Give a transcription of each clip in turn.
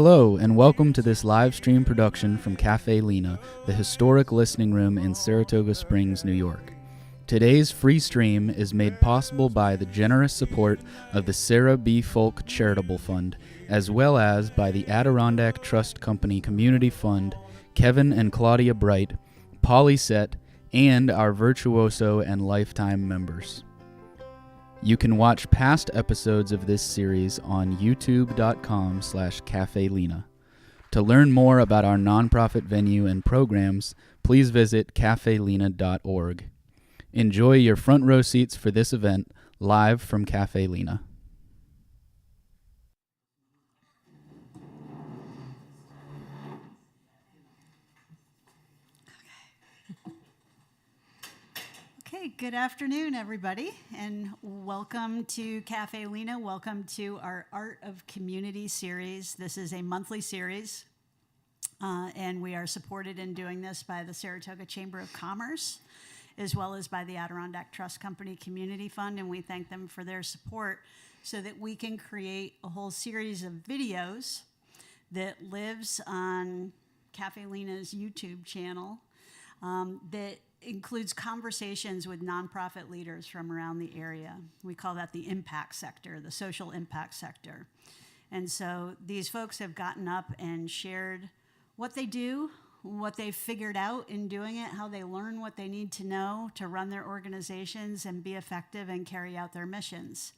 Hello, and welcome to this live stream production from Cafe Lena, the historic listening room in Saratoga Springs, New York. Today's free stream is made possible by the generous support of the Sarah B. Folk Charitable Fund, as well as by the Adirondack Trust Company Community Fund, Kevin and Claudia Bright, Polly Sett, and our Virtuoso and Lifetime members. You can watch past episodes of this series on youtube.com/cafelena. To learn more about our nonprofit venue and programs, please visit cafelena.org. Enjoy your front row seats for this event, live from Cafe Lena. Okay, good afternoon, everybody, and welcome to Cafe Lena. Welcome to our Art of Community series. This is a monthly series, and we are supported in doing this by the Saratoga Chamber of Commerce, as well as by the Adirondack Trust Company Community Fund, and we thank them for their support so that we can create a whole series of videos that lives on Cafe Lena's YouTube channel that includes conversations with nonprofit leaders from around the area. We call that the impact sector, the social impact sector. And so these folks have gotten up and shared what they do, what they've figured out in doing it, how they learn what they need to know to run their organizations and be effective and carry out their missions.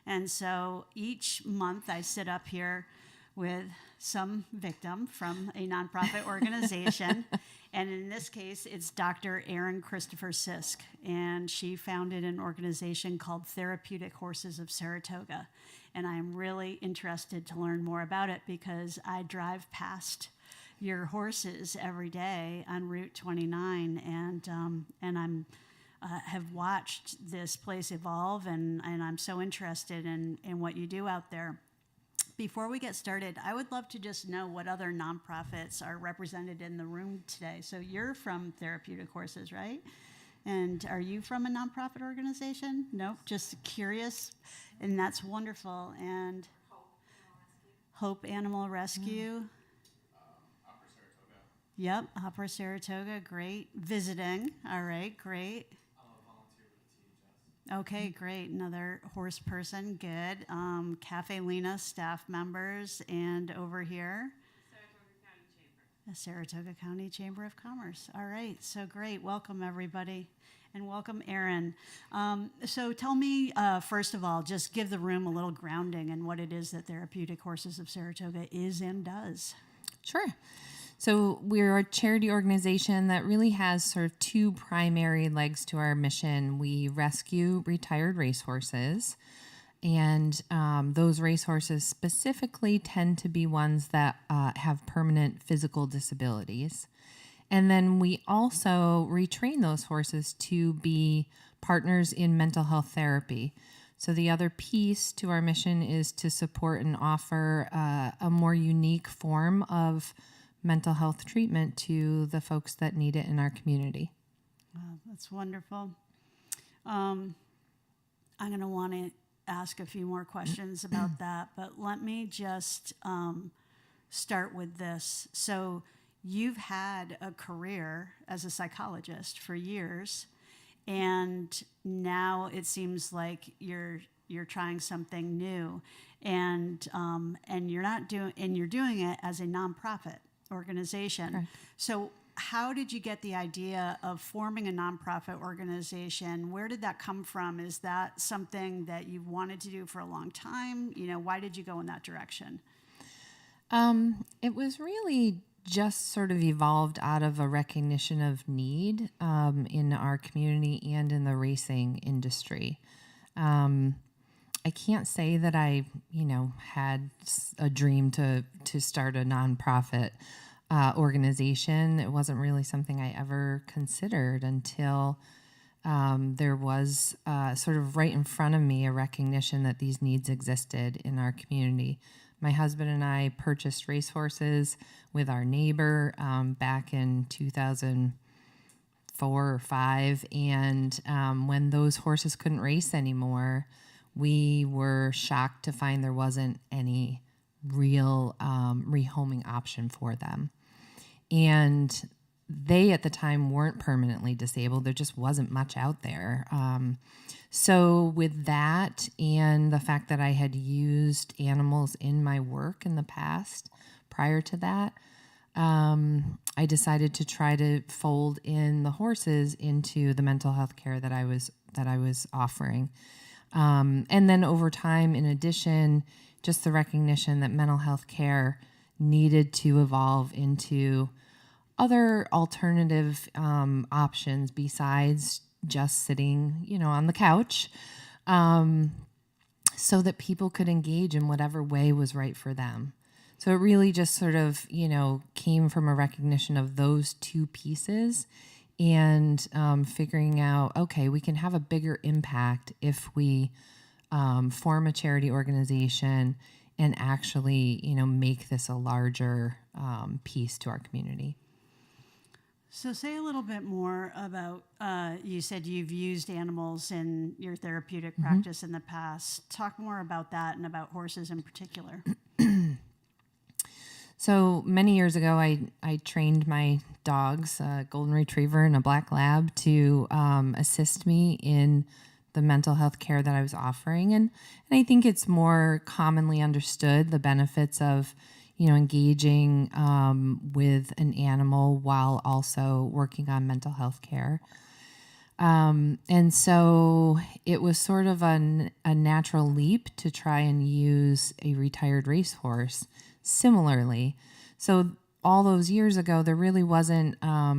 And so each month I sit up here with some victim from a nonprofit organization. And in this case, it's Dr. Erin Christopher-Sisk, and she founded an organization called Therapeutic Horses of Saratoga. And I'm really interested to learn more about it because I drive past your horses every day on Route 29, and I'm have watched this place evolve, and I'm so interested in what you do out there. Before we get started, I would love to just know what other nonprofits are represented in the room today. So you're from Therapeutic Horses, right? And are you from a nonprofit organization? Nope, just curious, and that's wonderful. And Hope Animal Rescue. Opera Saratoga. Yep, Opera Saratoga, great. Visiting, all right, great. I'm a volunteer with the THS. Okay, great. Another horse person, good. Cafe Lena staff members, and over here, the Saratoga County Chamber of Commerce. All right, so great. Welcome, everybody, and welcome, Erin. So tell me, first of all, just give the room a little grounding in what it is that Therapeutic Horses of Saratoga is and does. Sure. So we're a charity organization that really has sort of two primary legs to our mission. We rescue retired racehorses, and those racehorses specifically tend to be ones that have permanent physical disabilities. And then we also retrain those horses to be partners in mental health therapy. So the other piece to our mission is to support and offer a more unique form of mental health treatment to the folks that need it in our community. Wow, that's wonderful. I'm going to want to ask a few more questions about that, but let me just start with this. So you've had a career as a psychologist for years, and now it seems like you're trying something new, and you're doing it as a nonprofit organization. Correct. So how did you get the idea of forming a nonprofit organization? Where did that come from? Is that something that you wanted to do for a long time? Why did you go in that direction? It was really just sort of evolved out of a recognition of need in our community and in the racing industry. I can't say that I, had a dream to start a nonprofit organization. It wasn't really something I ever considered until there was sort of right in front of me a recognition that these needs existed in our community. My husband and I purchased racehorses with our neighbor back in 2004 or 5, and when those horses couldn't race anymore, we were shocked to find there wasn't any real rehoming option for them. And they at the time weren't permanently disabled. There just wasn't much out there. So with that and the fact that I had used animals in my work in the past prior to that, I decided to try to fold in the horses into the mental health care that I was offering. And then over time, in addition, just the recognition that mental health care needed to evolve into other alternative options besides just sitting, on the couch, so that people could engage in whatever way was right for them. So it really just sort of, came from a recognition of those two pieces and figuring out, okay, we can have a bigger impact if we form a charity organization and actually, make this a larger piece to our community. So say a little bit more about, you said you've used animals in your therapeutic practice in the past. Talk more about that and about horses in particular. So many years ago, I trained my dogs, a golden retriever and a black lab, to assist me in the mental health care that I was offering. And I think it's more commonly understood, the benefits of engaging with an animal while also working on mental health care. And so it was sort of a natural leap to try and use a retired racehorse similarly. So all those years ago, there really wasn't a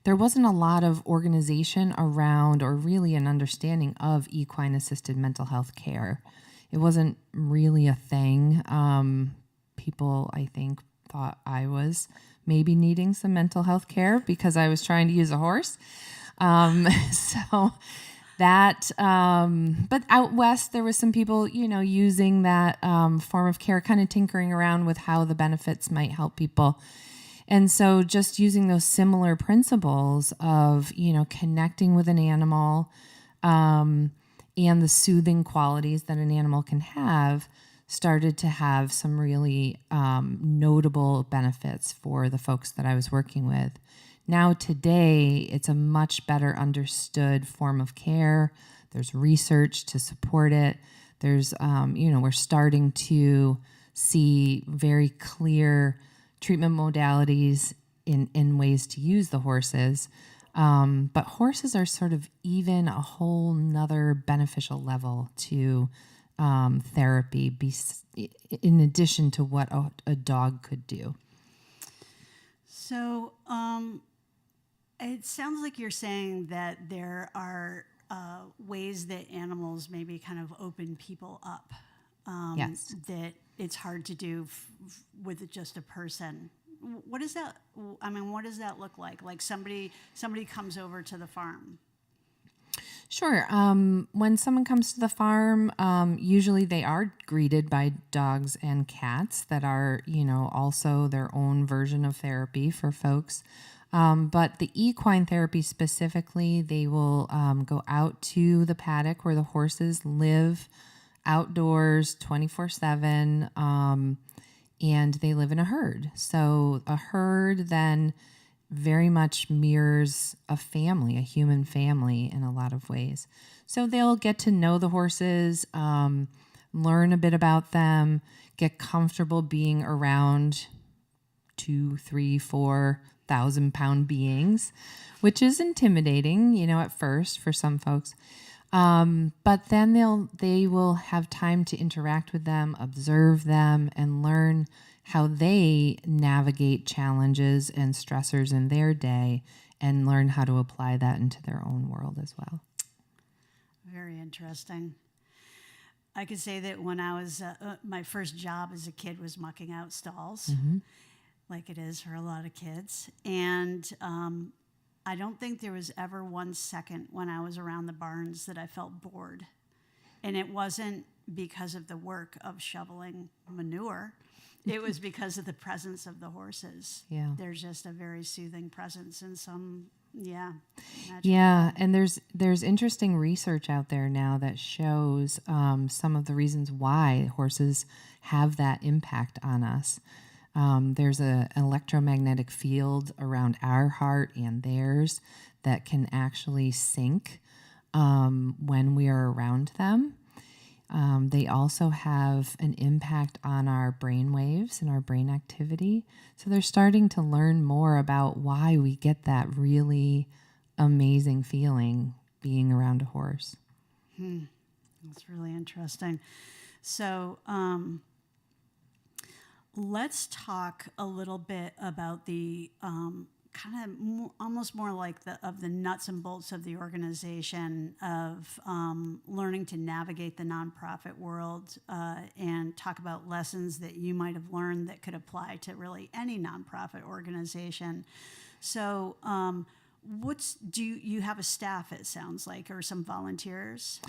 lot of organization around or really an understanding of equine assisted mental health care. It wasn't really a thing. People, I think, thought I was maybe needing some mental health care because I was trying to use a horse. So that, but out west, there was some people, using that form of care, kind of tinkering around with how the benefits might help people. And so just using those similar principles of, connecting with an animal, and the soothing qualities that an animal can have started to have some really notable benefits for the folks that I was working with. Now today, it's a much better understood form of care. There's research to support it. There's, we're starting to see very clear treatment modalities in ways to use the horses. But horses are sort of even a whole nother beneficial level to therapy, in addition to what a dog could do. So it sounds like you're saying that there are ways that animals maybe kind of open people up. Yes. That it's hard to do with just a person. What is that? What does that look like? Like somebody comes over to the farm. Sure. When someone comes to the farm, usually they are greeted by dogs and cats that are, also their own version of therapy for folks. But the equine therapy specifically, they will go out to the paddock where the horses live outdoors 24/7. And they live in a herd. So a herd then very much mirrors a family, a human family in a lot of ways. So they'll get to know the horses, learn a bit about them, get comfortable being around 2, 3, 4,000-pound beings, which is intimidating, at first for some folks. But then they will have time to interact with them, observe them, and learn how they navigate challenges and stressors in their day, and learn how to apply that into their own world as well. Very interesting. I could say that when I was, my first job as a kid was mucking out stalls, like it is for a lot of kids. And I don't think there was ever 1 second when I was around the barns that I felt bored. And it wasn't because of the work of shoveling manure. It was because of the presence of the horses. Yeah. There's just a very soothing presence, and some Yeah. Yeah, and there's interesting research out there now that shows some of the reasons why horses have that impact on us. There's an electromagnetic field around our heart and theirs that can actually sync when we are around them. They also have an impact on our brain waves and our brain activity. So they're starting to learn more about why we get that really amazing feeling being around a horse. That's really interesting. So let's talk a little bit about the kind of almost more like the nuts and bolts of the organization of learning to navigate the nonprofit world and talk about lessons that you might have learned that could apply to really any nonprofit organization. So do you have a staff, it sounds like, or some volunteers?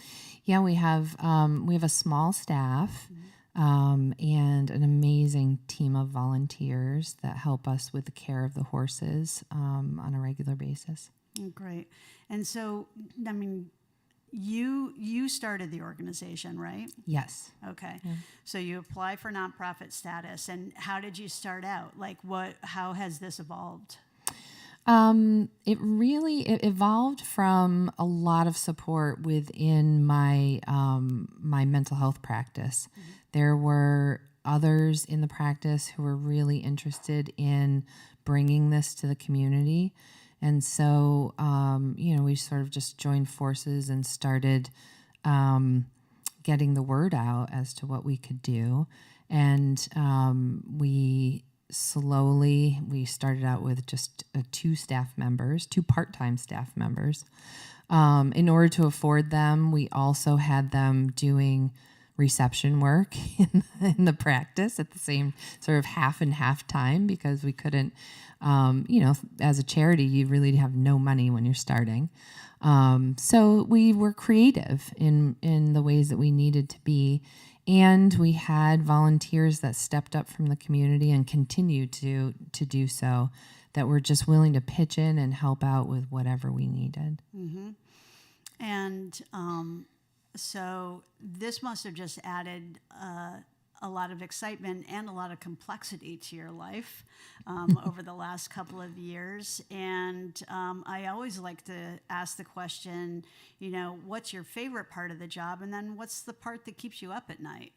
Yeah, we have a small staff. And an amazing team of volunteers that help us with the care of the horses on a regular basis. Great. And so, I mean, you started the organization, right? Yes. Okay. Yeah. So you apply for nonprofit status, and how did you start out? Like, how has this evolved? It evolved from a lot of support within my my mental health practice. Mm-hmm. There were others in the practice who were really interested in bringing this to the community. And so, we sort of just joined forces and started getting the word out as to what we could do. And we started out with just two part-time staff members. In order to afford them, we also had them doing reception work in the practice at the same sort of half and half time, because we couldn't, as a charity, you really have no money when you're starting. So we were creative in the ways that we needed to be. And we had volunteers that stepped up from the community and continue to do so, that were just willing to pitch in and help out with whatever we needed. Mm-hmm. And so this must have just added a lot of excitement and a lot of complexity to your life over the last couple of years. And I always like to ask the question, what's your favorite part of the job? And then what's the part that keeps you up at night?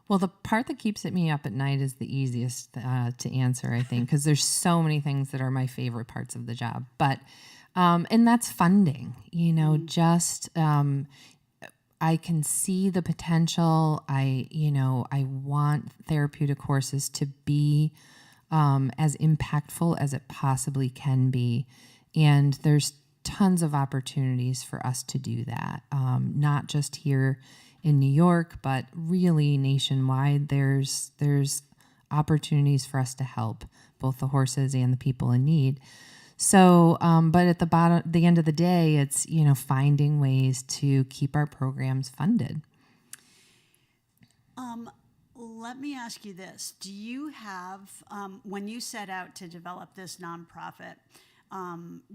Well, the part that keeps me up at night is the easiest to answer, I think, because there's so many things that are my favorite parts of the job. But and that's funding, I can see the potential. I want therapeutic horses to be as impactful as it possibly can be. And there's tons of opportunities for us to do that, not just here in New York, but really nationwide. There's opportunities for us to help both the horses and the people in need. So, but at the end of the day, it's, finding ways to keep our programs funded. Let me ask you this. Do you have, when you set out to develop this nonprofit,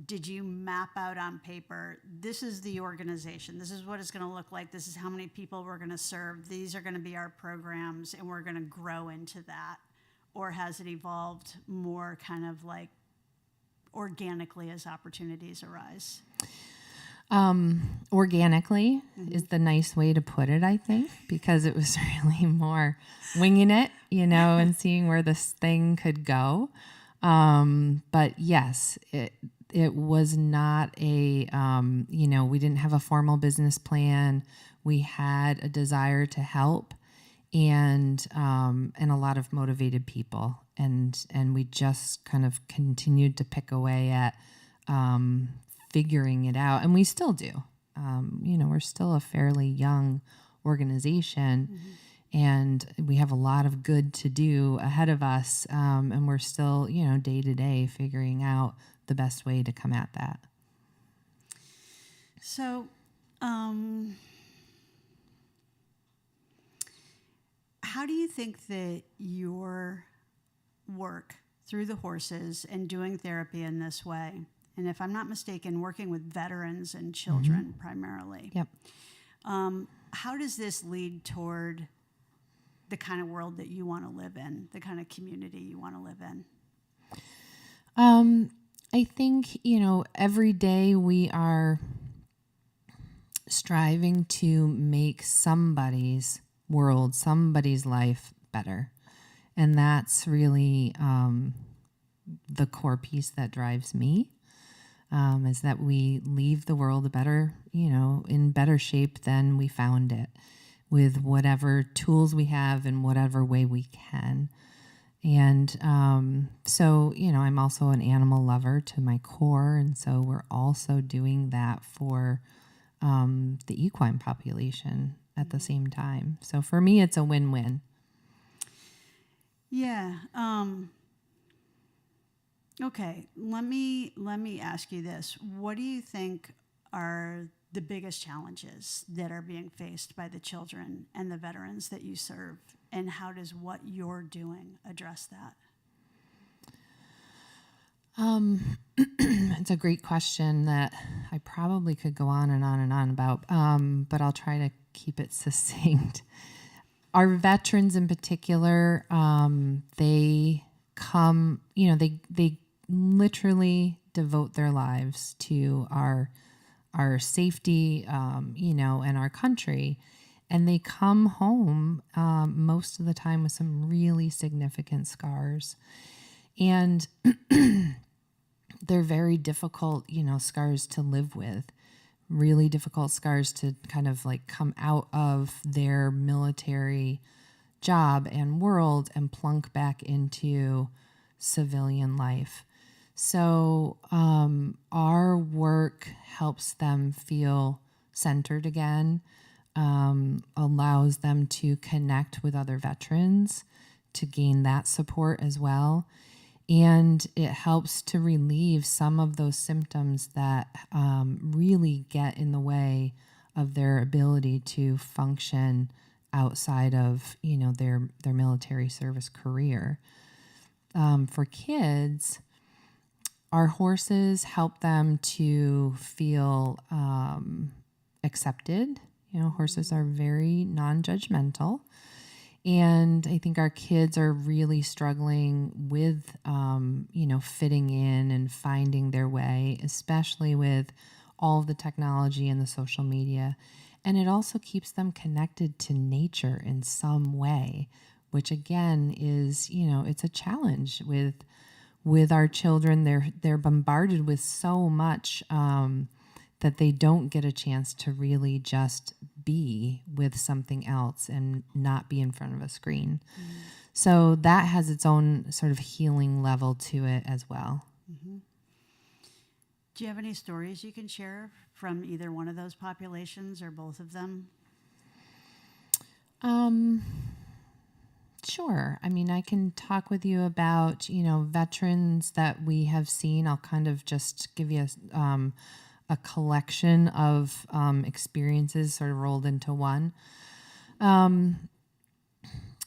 did you map out on paper, this is the organization, this is what it's going to look like, this is how many people we're going to serve, these are going to be our programs, and we're going to grow into that? Or has it evolved more kind of like organically as opportunities arise? Organically is the nice way to put it, I think, because it was really more winging it, and seeing where this thing could go. But yes, it was not a, we didn't have a formal business plan. We had a desire to help and a lot of motivated people. And we just kind of continued to pick away at figuring it out. And we still do. We're still a fairly young organization. Mm-hmm. And we have a lot of good to do ahead of us. And we're still, day to day figuring out the best way to come at that. So, how do you think that your work through the horses and doing therapy in this way. And if I'm not mistaken, working with veterans and children primarily. Yep. How does this lead toward the kind of world that you want to live in, the kind of community you want to live in? I think, every day we are striving to make somebody's world, somebody's life better. And that's really the core piece that drives me, is that we leave the world in better shape than we found it, with whatever tools we have in whatever way we can. And so, I'm also an animal lover to my core. And so we're also doing that for the equine population at the same time. So for me, it's a win-win. Yeah. Okay. Let me ask you this. What do you think are the biggest challenges that are being faced by the children and the veterans that you serve? And how does what you're doing address that? It's a great question that I probably could go on and on and on about, but I'll try to keep it succinct. Our veterans in particular, they come, they literally devote their lives to our safety, and our country. And they come home most of the time with some really significant scars. And they're very difficult, scars to live with, really difficult scars to kind of like come out of their military job and world and plunk back into civilian life. So our work helps them feel centered again, allows them to connect with other veterans to gain that support as well. And it helps to relieve some of those symptoms that really get in the way of their ability to function outside of, their military service career. For kids, our horses help them to feel accepted. Horses are very non-judgmental. And I think our kids are really struggling with, fitting in and finding their way, especially with all of the technology and the social media. And it also keeps them connected to nature in some way, which again is, it's a challenge with our children. They're bombarded with so much that they don't get a chance to really just be with something else and not be in front of a screen. Mm-hmm. So that has its own sort of healing level to it as well. Mm-hmm. Do you have any stories you can share from either one of those populations or both of them? Sure. I mean, I can talk with you about, veterans that we have seen. I'll kind of just give you a collection of experiences sort of rolled into one.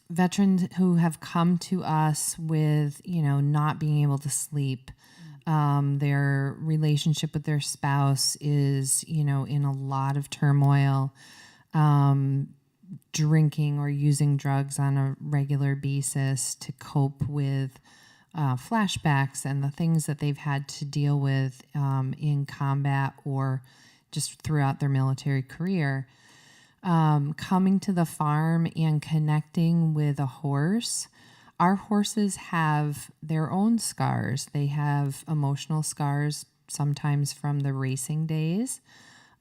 Veterans who have come to us with, not being able to sleep. Their relationship with their spouse is, in a lot of turmoil. Drinking or using drugs on a regular basis to cope with flashbacks and the things that they've had to deal with in combat or just throughout their military career. Coming to the farm and connecting with a horse. Our horses have their own scars. They have emotional scars, sometimes from the racing days.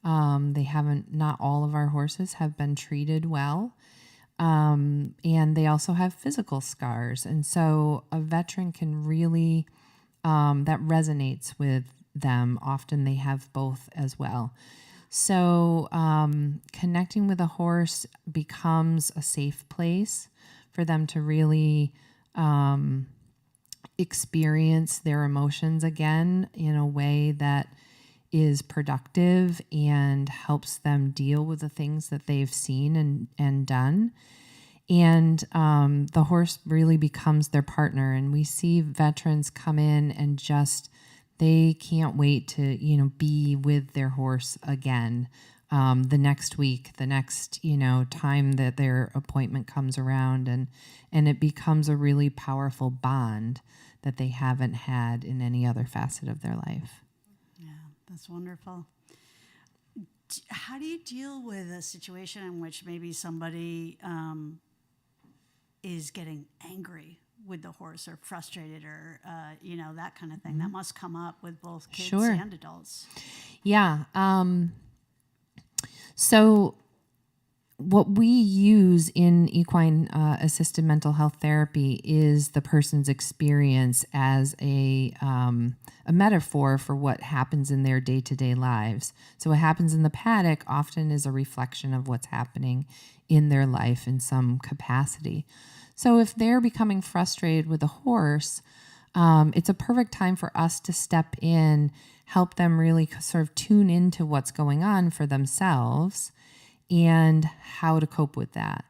Not all of our horses have been treated well. And they also have physical scars. And so a veteran can really, that resonates with them. Often they have both as well. So connecting with a horse becomes a safe place for them to really experience their emotions again in a way that is productive and helps them deal with the things that they've seen and done. And the horse really becomes their partner. And we see veterans come in and just, they can't wait to, be with their horse again the next week, the next, time that their appointment comes around. And it becomes a really powerful bond that they haven't had in any other facet of their life. Yeah, that's wonderful. How do you deal with a situation in which maybe somebody is getting angry with the horse or frustrated or, that kind of thing? Mm-hmm. That must come up with both kids and adults. Yeah. So what we use in equine assisted mental health therapy is the person's experience as a metaphor for what happens in their day-to-day lives. So what happens in the paddock often is a reflection of what's happening in their life in some capacity. So if they're becoming frustrated with a horse, it's a perfect time for us to step in, help them really sort of tune into what's going on for themselves and how to cope with that.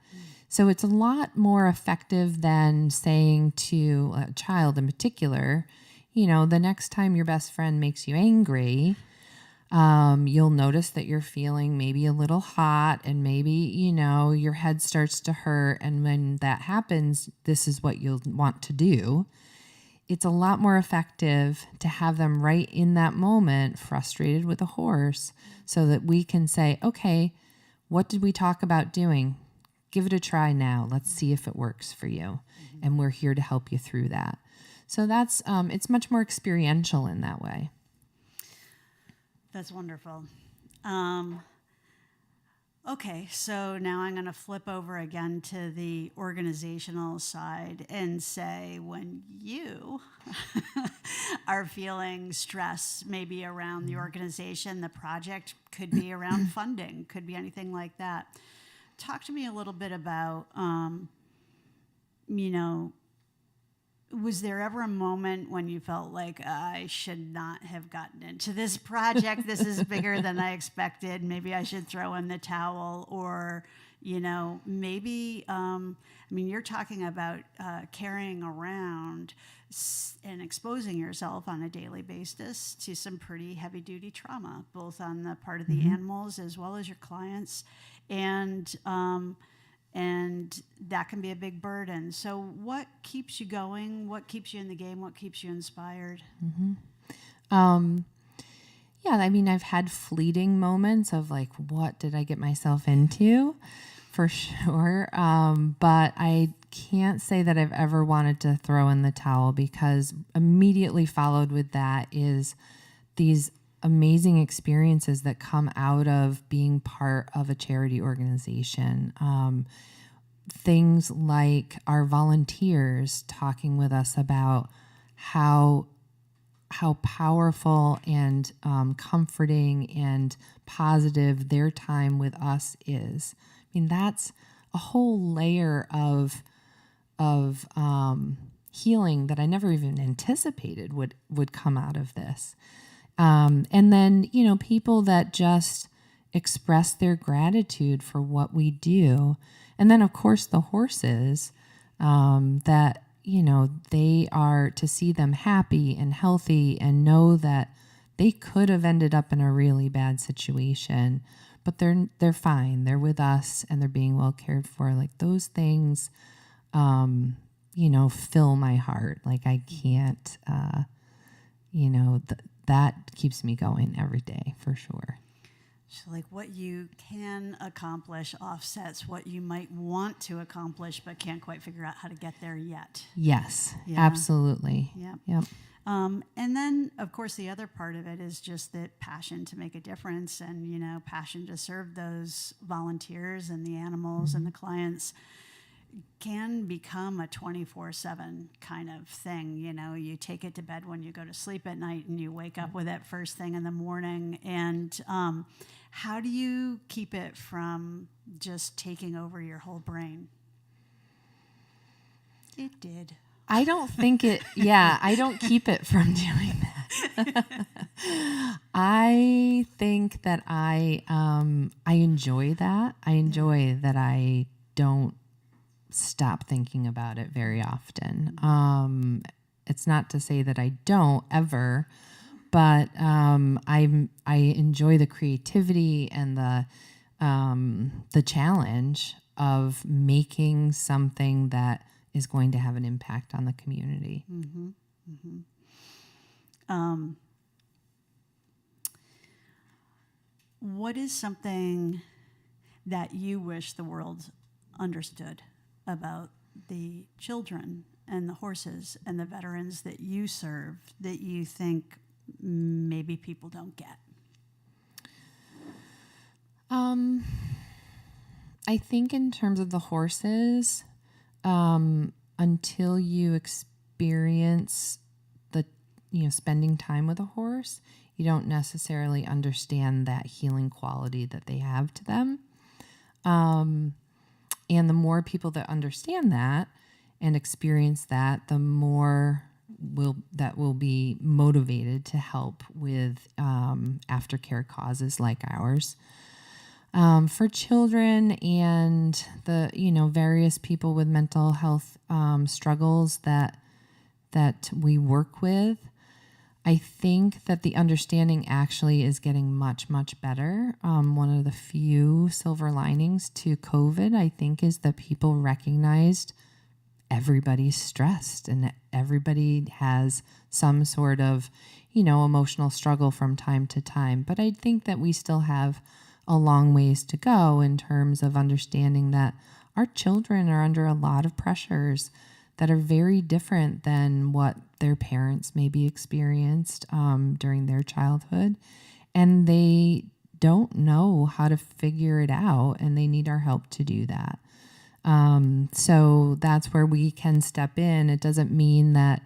So it's a lot more effective than saying to a child in particular, the next time your best friend makes you angry, you'll notice that you're feeling maybe a little hot and maybe, your head starts to hurt. And when that happens, this is what you'll want to do. It's a lot more effective to have them right in that moment frustrated with a horse so that we can say, okay, what did we talk about doing? Give it a try now. Let's see if it works for you. Mm-hmm. And we're here to help you through that. So that's, it's much more experiential in that way. That's wonderful. Okay, so now I'm going to flip over again to the organizational side and say when you are feeling stress, maybe around the organization, the project, could be around funding, could be anything like that. Talk to me a little bit about, was there ever a moment when you felt like I should not have gotten into this project? This is bigger than I expected. Maybe I should throw in the towel, or, maybe, you're talking about carrying around and exposing yourself on a daily basis to some pretty heavy duty trauma, both on the part of the mm-hmm. animals as well as your clients. And that can be a big burden. So what keeps you going? What keeps you in the game? What keeps you inspired? Mm-hmm. I've had fleeting moments of like, what did I get myself into? For sure. But I can't say that I've ever wanted to throw in the towel, because immediately followed with that is these amazing experiences that come out of being part of a charity organization. Things like our volunteers talking with us about how powerful and comforting and positive their time with us is. That's a whole layer of healing that I never even anticipated would come out of this. And then, people that just express their gratitude for what we do. And then, of course, the horses that, they are, to see them happy and healthy and know that they could have ended up in a really bad situation, but they're fine. They're with us and they're being well cared for. Like those things, fill my heart. Like I can't, that keeps me going every day for sure. So like what you can accomplish offsets what you might want to accomplish but can't quite figure out how to get there yet. Yes, yeah. Absolutely. Yep. And then, of course, the other part of it is just the passion to make a difference and, passion to serve those volunteers and the animals mm-hmm. and the clients can become a 24/7 kind of thing. You take it to bed when you go to sleep at night and you wake up with it first thing in the morning. And how do you keep it from just taking over your whole brain? It did. I don't think it, I don't keep it from doing that. I think that I enjoy that. I enjoy that I don't stop thinking about it very often. It's not to say that I don't ever, but I enjoy the creativity and the challenge of making something that is going to have an impact on the community. Mm-hmm. Mm-hmm. What is something that you wish the world understood about the children and the horses and the veterans that you serve that you think maybe people don't get? I think in terms of the horses, until you experience spending time with a horse, you don't necessarily understand that healing quality that they have to them. And the more people that understand that and experience that, the more will be motivated to help with aftercare causes like ours. For children and the various people with mental health struggles that we work with, I think that the understanding actually is getting much, much better. One of the few silver linings to COVID, I think, is that people recognized everybody's stressed and everybody has some sort of, emotional struggle from time to time. But I think that we still have a long ways to go in terms of understanding that our children are under a lot of pressures that are very different than what their parents maybe experienced during their childhood. And they don't know how to figure it out, and they need our help to do that. So that's where we can step in. It doesn't mean that,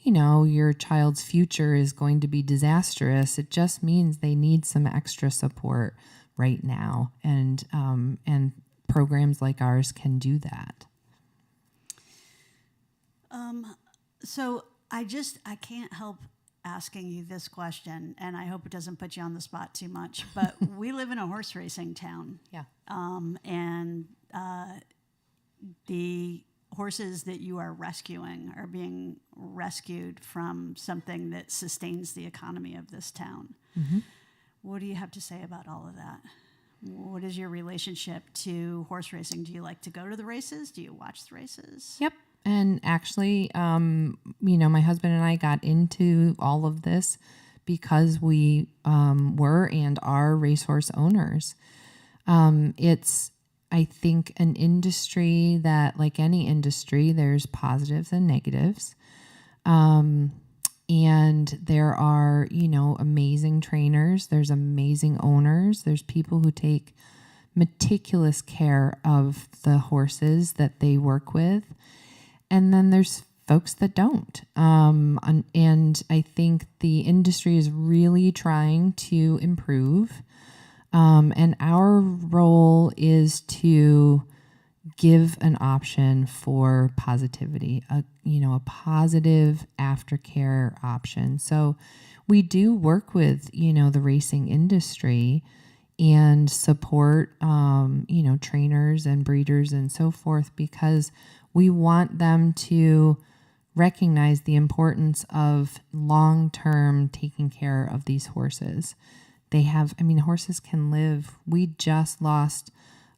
your child's future is going to be disastrous. It just means they need some extra support right now. And programs like ours can do that. So I can't help asking you this question, and I hope it doesn't put you on the spot too much, but we live in a horse racing town. Yeah. And the horses that you are rescuing are being rescued from something that sustains the economy of this town. Mm-hmm. What do you have to say about all of that? What is your relationship to horse racing? Do you like to go to the races? Do you watch the races? Yep. And actually, my husband and I got into all of this because we were and are racehorse owners. It's, I think, an industry that, like any industry, there's positives and negatives. And there are, amazing trainers. There's amazing owners. There's people who take meticulous care of the horses that they work with. And then there's folks that don't. And I think the industry is really trying to improve. And our role is to give an option for positivity, a positive aftercare option. So we do work with, the racing industry and support, trainers and breeders and so forth, because we want them to recognize the importance of long-term taking care of these horses. Horses can live. We just lost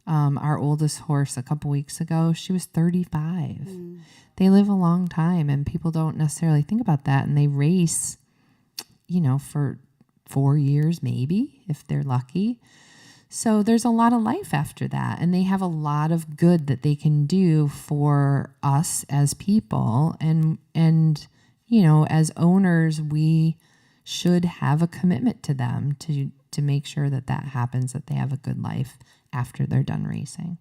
our oldest horse a couple weeks ago. She was 35. They live a long time, and people don't necessarily think about that. And they race, for 4 years, maybe, if they're lucky. So there's a lot of life after that, and they have a lot of good that they can do for us as people. And as owners, we should have a commitment to them to make sure that happens, that they have a good life after they're done racing.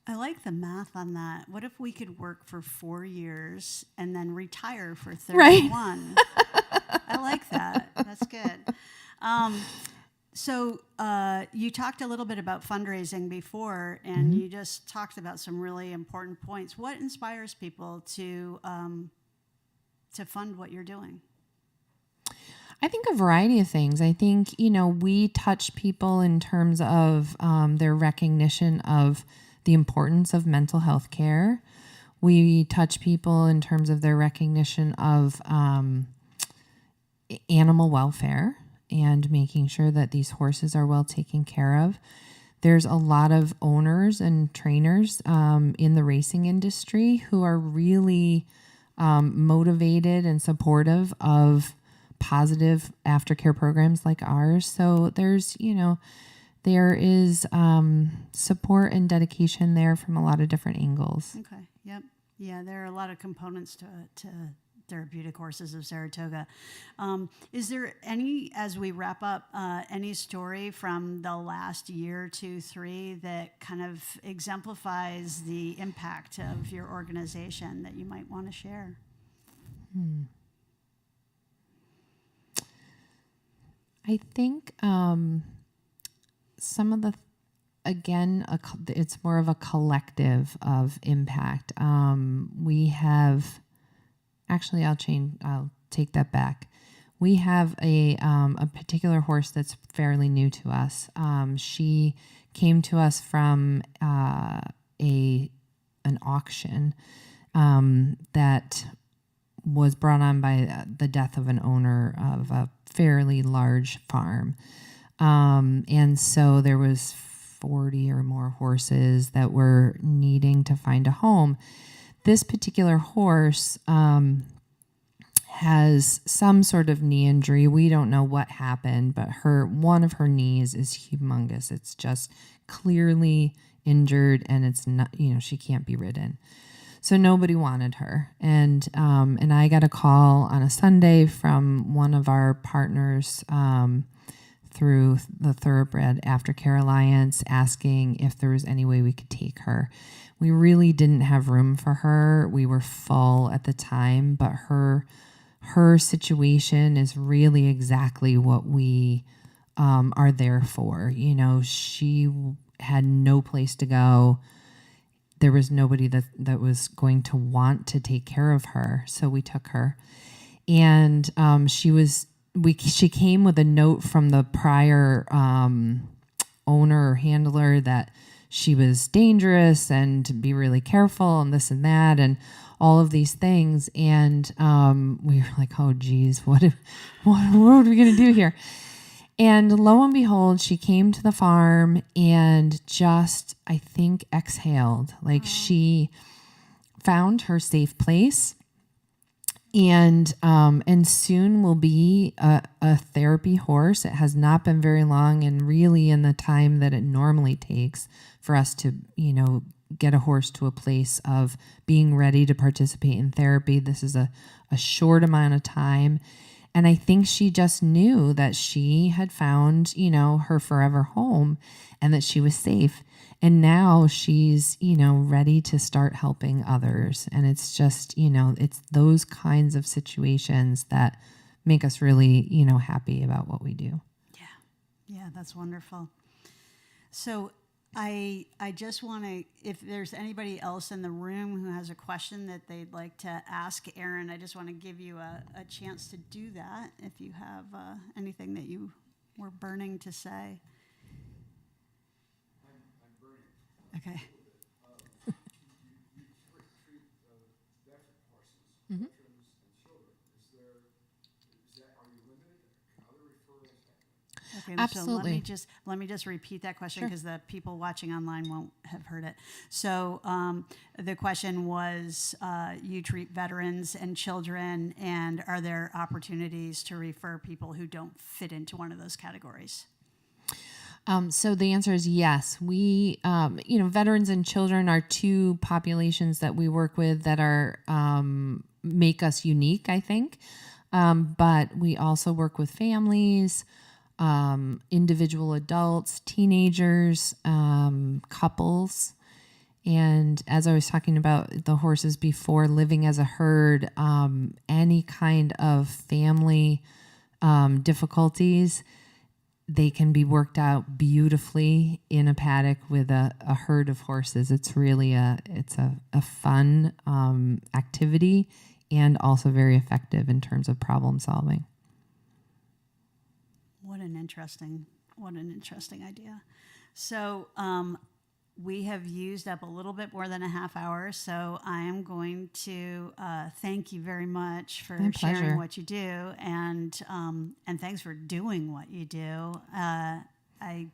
I like the math on that. What if we could work for 4 years and then retire for 31? Right. I like that. That's good. So you talked a little bit about fundraising before, and you just talked about some really important points. What inspires people to fund what you're doing? I think a variety of things. I think, we touch people in terms of their recognition of the importance of mental health care. We touch people in terms of their recognition of animal welfare and making sure that these horses are well taken care of. There's a lot of owners and trainers in the racing industry who are really motivated and supportive of positive aftercare programs like ours. So there's, there is support and dedication there from a lot of different angles. Okay. Yep. Yeah, there are a lot of components to Therapeutic Horses of Saratoga. Is there any, as we wrap up, any story from the last year, 2, 3, that kind of exemplifies the impact of your organization that you might want to share? I think some of the, again, it's more of a collective of impact. We have, actually, I'll take that back. We have a particular horse that's fairly new to us. She came to us from an auction that was brought on by the death of an owner of a fairly large farm. And so there was 40 or more horses that were needing to find a home. This particular horse has some sort of knee injury. We don't know what happened, but one of her knees is humongous. It's just clearly injured, and it's not, she can't be ridden. So nobody wanted her. And I got a call on a Sunday from one of our partners through the Thoroughbred Aftercare Alliance asking if there was any way we could take her. We really didn't have room for her. We were full at the time, but her situation is really exactly what we are there for. She had no place to go. There was nobody that was going to want to take care of her, so we took her. And she came with a note from the prior owner or handler that she was dangerous and to be really careful and this and that and all of these things. And we were like, oh, geez, what are we going to do here? And lo and behold, she came to the farm and just, I think, exhaled. Like she found her safe place. And soon will be a therapy horse. It has not been very long, and really in the time that it normally takes for us to, get a horse to a place of being ready to participate in therapy. This is a short amount of time. And I think she just knew that she had found, her forever home and that she was safe. And now she's, ready to start helping others. And it's just, it's those kinds of situations that make us really, happy about what we do. Yeah, that's wonderful. So I just want to, if there's anybody else in the room who has a question that they'd like to ask Erin, I just want to give you a chance to do that if you have anything that you were burning to say. I'm burning. Okay. You treat veteran horses, veterans and children. Are you limited? Can other referrals happen? Okay, Absolutely. So let me just repeat that question because the people watching online won't have heard it. So the question was, you treat veterans and children, and are there opportunities to refer people who don't fit into one of those categories? So the answer is yes. We, veterans and children are two populations that we work with that are make us unique, I think. But we also work with families, individual adults, teenagers, couples. And as I was talking about the horses before, living as a herd, any kind of family difficulties, they can be worked out beautifully in a paddock with a herd of horses. It's really a fun activity and also very effective in terms of problem solving. What an interesting idea. So we have used up a little bit more than a half hour, so I am going to thank you very much for My sharing pleasure. what you do, and thanks for doing what you do. I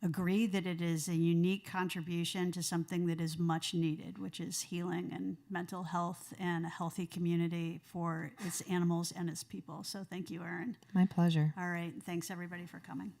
agree that it is a unique contribution to something that is much needed, which is healing and mental health and a healthy community for its animals and its people. So thank you, Erin. My pleasure. All right, thanks everybody for coming.